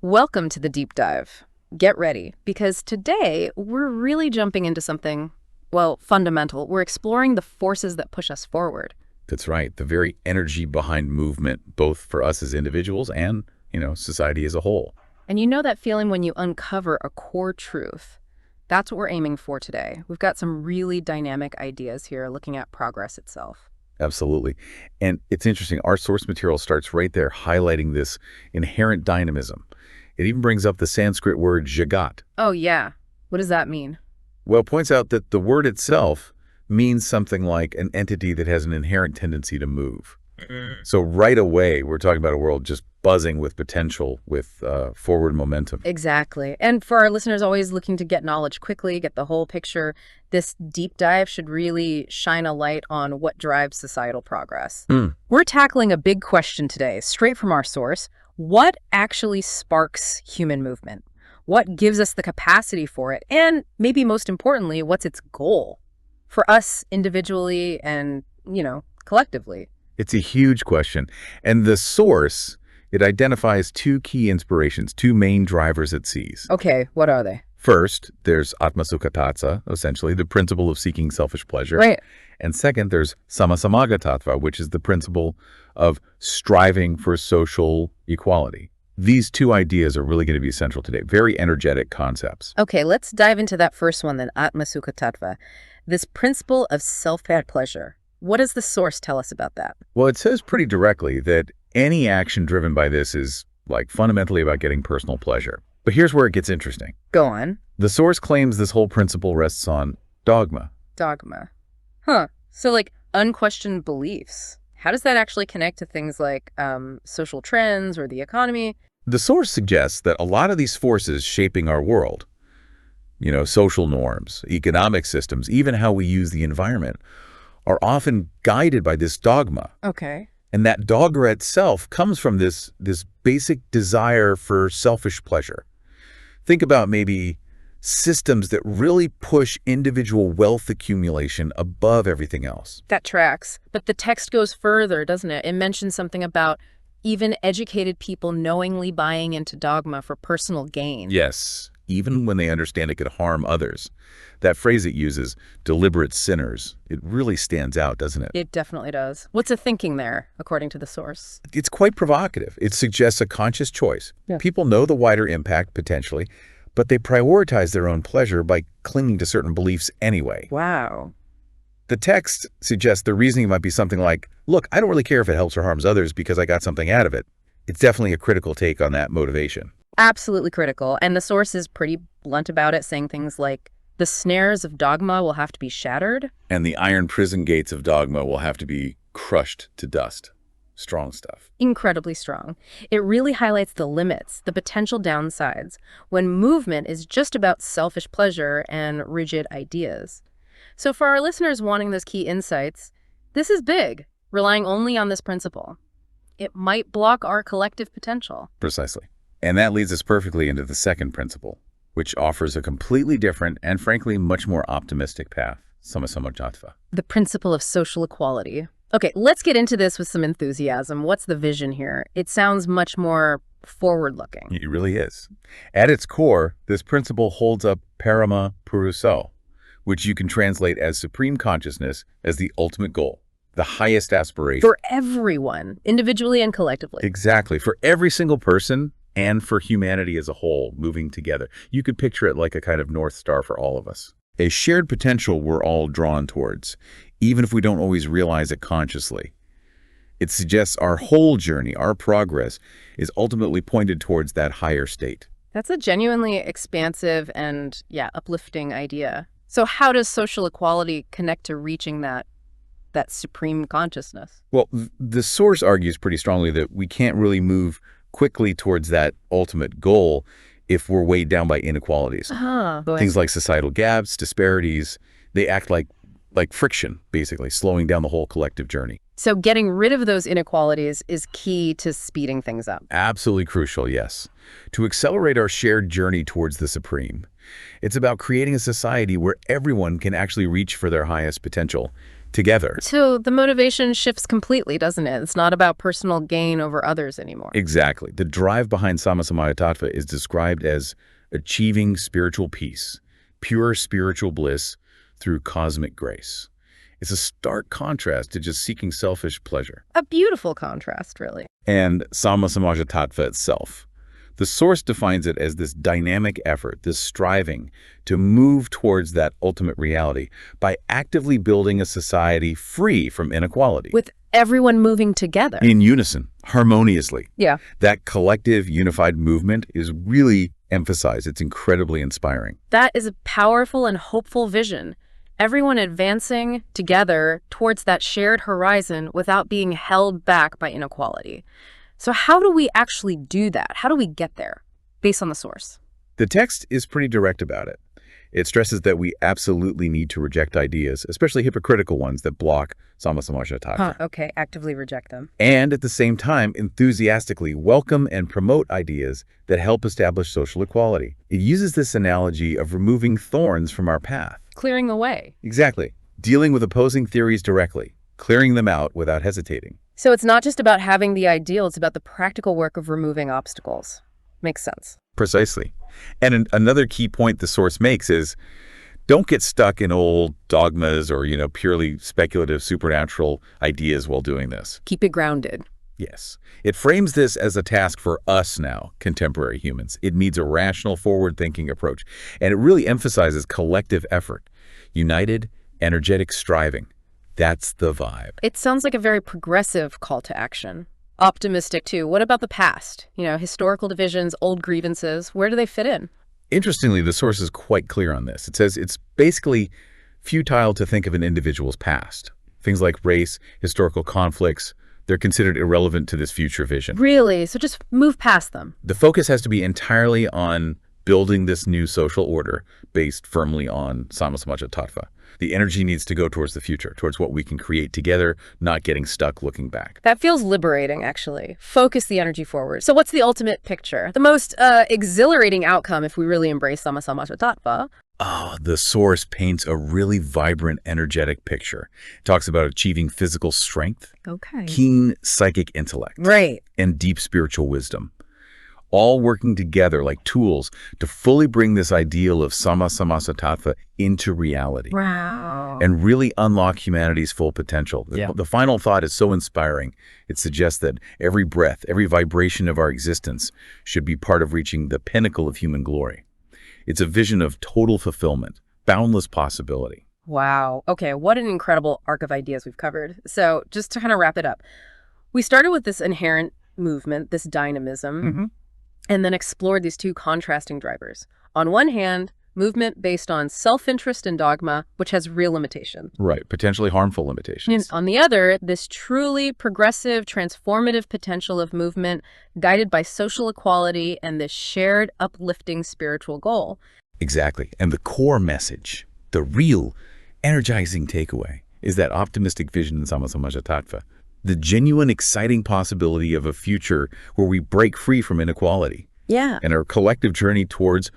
Welcome to the deep dive. Get ready, because today we're really jumping into something, well, fundamental. We're exploring the forces that push us forward. That's right. The very energy behind movement, both for us as individuals and, society as a whole. And you know that feeling when you uncover a core truth? That's what we're aiming for today. We've got some really dynamic ideas here looking at progress itself. Absolutely. And it's interesting. Our source material starts right there highlighting this inherent dynamism. It even brings up the Sanskrit word jagat. Oh, yeah. What does that mean? Well, it points out that the word itself means something like an entity that has an inherent tendency to move. So right away, we're talking about a world just buzzing with potential, with forward momentum. Exactly. And for our listeners always looking to get knowledge quickly, get the whole picture, this deep dive should really shine a light on what drives societal progress. We're tackling a big question today, straight from our source. What actually sparks human movement? What gives us the capacity for it? And maybe most importantly, what's its goal for us individually and, collectively? It's a huge question. And the source, it identifies two key inspirations, two main drivers it sees. Okay, what are they? First, there's átma-sukha Tattva, essentially the principle of seeking selfish pleasure. Right. And second, there's Sama-Samája Tattva, which is the principle of striving for social equality. These two ideas are really going to be central today. Very energetic concepts. Okay, let's dive into that first one then, átma-sukha Tattva. This principle of self-pleasure. What does the source tell us about that? Well, it says pretty directly that any action driven by this is fundamentally about getting personal pleasure. But here's where it gets interesting. Go on. The source claims this whole principle rests on dogma. Dogma. Huh. So unquestioned beliefs. How does that actually connect to things like social trends or the economy? The source suggests that a lot of these forces shaping our world, social norms, economic systems, even how we use the environment, are often guided by this dogma. Okay. And that dogma itself comes from this basic desire for selfish pleasure. Think about maybe systems that really push individual wealth accumulation above everything else. That tracks. But the text goes further, doesn't it? It mentions something about even educated people knowingly buying into dogma for personal gain. Yes, even when they understand it could harm others. That phrase it uses, deliberate sinners, it really stands out, doesn't it? It definitely does. What's the thinking there, according to the source? It's quite provocative. It suggests a conscious choice. Yeah. People know the wider impact, potentially, but they prioritize their own pleasure by clinging to certain beliefs anyway. Wow. The text suggests the reasoning might be something like, look, I don't really care if it helps or harms others because I got something out of it. It's definitely a critical take on that motivation. Absolutely critical. And the source is pretty blunt about it, saying things like, the snares of dogma will have to be shattered. And the iron prison gates of dogma will have to be crushed to dust. Strong stuff. Incredibly strong. It really highlights the limits, the potential downsides, when movement is just about selfish pleasure and rigid ideas. So for our listeners wanting those key insights, this is big, relying only on this principle. It might block our collective potential. Precisely. And that leads us perfectly into the second principle, which offers a completely different and frankly much more optimistic path, Sama-Samája Tattva. The principle of social equality. Okay, let's get into this with some enthusiasm. What's the vision here? It sounds much more forward-looking. It really is. At its core, this principle holds up parama puruso, which you can translate as supreme consciousness as the ultimate goal, the highest aspiration. For everyone, individually and collectively. Exactly. For every single person and for humanity as a whole moving together. You could picture it like a kind of North Star for all of us. A shared potential we're all drawn towards, even if we don't always realize it consciously. It suggests our whole journey, our progress, is ultimately pointed towards that higher state. That's a genuinely expansive and, uplifting idea. So how does social equality connect to reaching that supreme consciousness? Well, the source argues pretty strongly that we can't really move quickly towards that ultimate goal if we're weighed down by inequalities. Things like societal gaps, disparities, they act like friction, basically, slowing down the whole collective journey. So getting rid of those inequalities is key to speeding things up. Absolutely crucial, yes. To accelerate our shared journey towards the supreme, it's about creating a society where everyone can actually reach for their highest potential, together. So the motivation shifts completely, doesn't it? It's not about personal gain over others anymore. Exactly. The drive behind Sama-Samája Tattva is described as achieving spiritual peace, pure spiritual bliss through cosmic grace. It's a stark contrast to just seeking selfish pleasure. A beautiful contrast, really. And Sama-Samája Tattva itself. The source defines it as this dynamic effort, this striving to move towards that ultimate reality by actively building a society free from inequality. With everyone moving together. In unison, harmoniously. Yeah. That collective, unified movement is really emphasized. It's incredibly inspiring. That is a powerful and hopeful vision. Everyone advancing together towards that shared horizon without being held back by inequality. So how do we actually do that? How do we get there, based on the source? The text is pretty direct about it. It stresses that we absolutely need to reject ideas, especially hypocritical ones that block Sama-Samája Tattva. Okay, actively reject them. And at the same time, enthusiastically welcome and promote ideas that help establish social equality. It uses this analogy of removing thorns from our path. Clearing the way. Exactly. Dealing with opposing theories directly, clearing them out without hesitating. So it's not just about having the ideal, it's about the practical work of removing obstacles. Makes sense. Precisely. And another key point the source makes is don't get stuck in old dogmas or, purely speculative supernatural ideas while doing this. Keep it grounded. Yes. It frames this as a task for us now, contemporary humans. It needs a rational, forward-thinking approach. And it really emphasizes collective effort, united, energetic striving. That's the vibe. It sounds like a very progressive call to action. Optimistic, too. What about the past? Historical divisions, old grievances, where do they fit in? Interestingly, the source is quite clear on this. It says it's basically futile to think of an individual's past. Things like race, historical conflicts, they're considered irrelevant to this future vision. Really? So just move past them? The focus has to be entirely on building this new social order based firmly on Sama-Samája Tattva. The energy needs to go towards the future, towards what we can create together, not getting stuck looking back. That feels liberating, actually. Focus the energy forward. So what's the ultimate picture? The most exhilarating outcome if we really embrace Sama-Samája Tattva? Oh, the source paints a really vibrant, energetic picture. It talks about achieving physical strength, keen psychic intellect, right, and deep spiritual wisdom. All working together like tools to fully bring this ideal of Sama-Samája Tattva into reality. Wow. And really unlock humanity's full potential. The final thought is so inspiring. It suggests that every breath, every vibration of our existence should be part of reaching the pinnacle of human glory. It's a vision of total fulfillment, boundless possibility. Wow. Okay, what an incredible arc of ideas we've covered. So just to kind of wrap it up, we started with this inherent movement, this dynamism, and then explored these two contrasting drivers. On one hand, movement based on self-interest and dogma, which has real limitations. Right, potentially harmful limitations. And on the other, this truly progressive, transformative potential of movement guided by social equality and this shared, uplifting spiritual goal. Exactly. And the core message, the real energizing takeaway, is that optimistic vision in Sama-Samája Tattva. The genuine, exciting possibility of a future where we break free from inequality. Yeah. And our collective journey towards,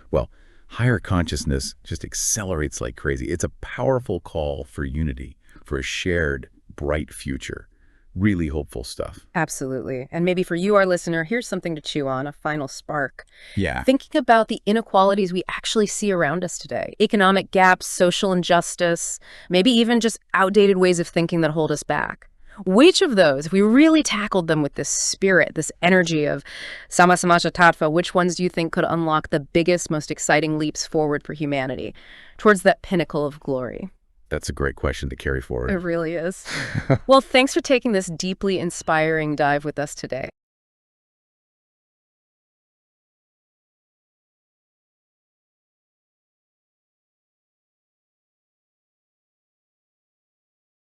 higher consciousness just accelerates like crazy. It's a powerful call for unity, for a shared, bright future. Really hopeful stuff. Absolutely. And maybe for you, our listener, here's something to chew on, a final spark. Yeah. Thinking about the inequalities we actually see around us today. Economic gaps, social injustice, maybe even just outdated ways of thinking that hold us back. Which of those, if we really tackled them with this spirit, this energy of Sama-Samája Tattva, which ones do you think could unlock the biggest, most exciting leaps forward for humanity towards that pinnacle of glory? That's a great question to carry forward. It really is. Well, thanks for taking this deeply inspiring dive with us today.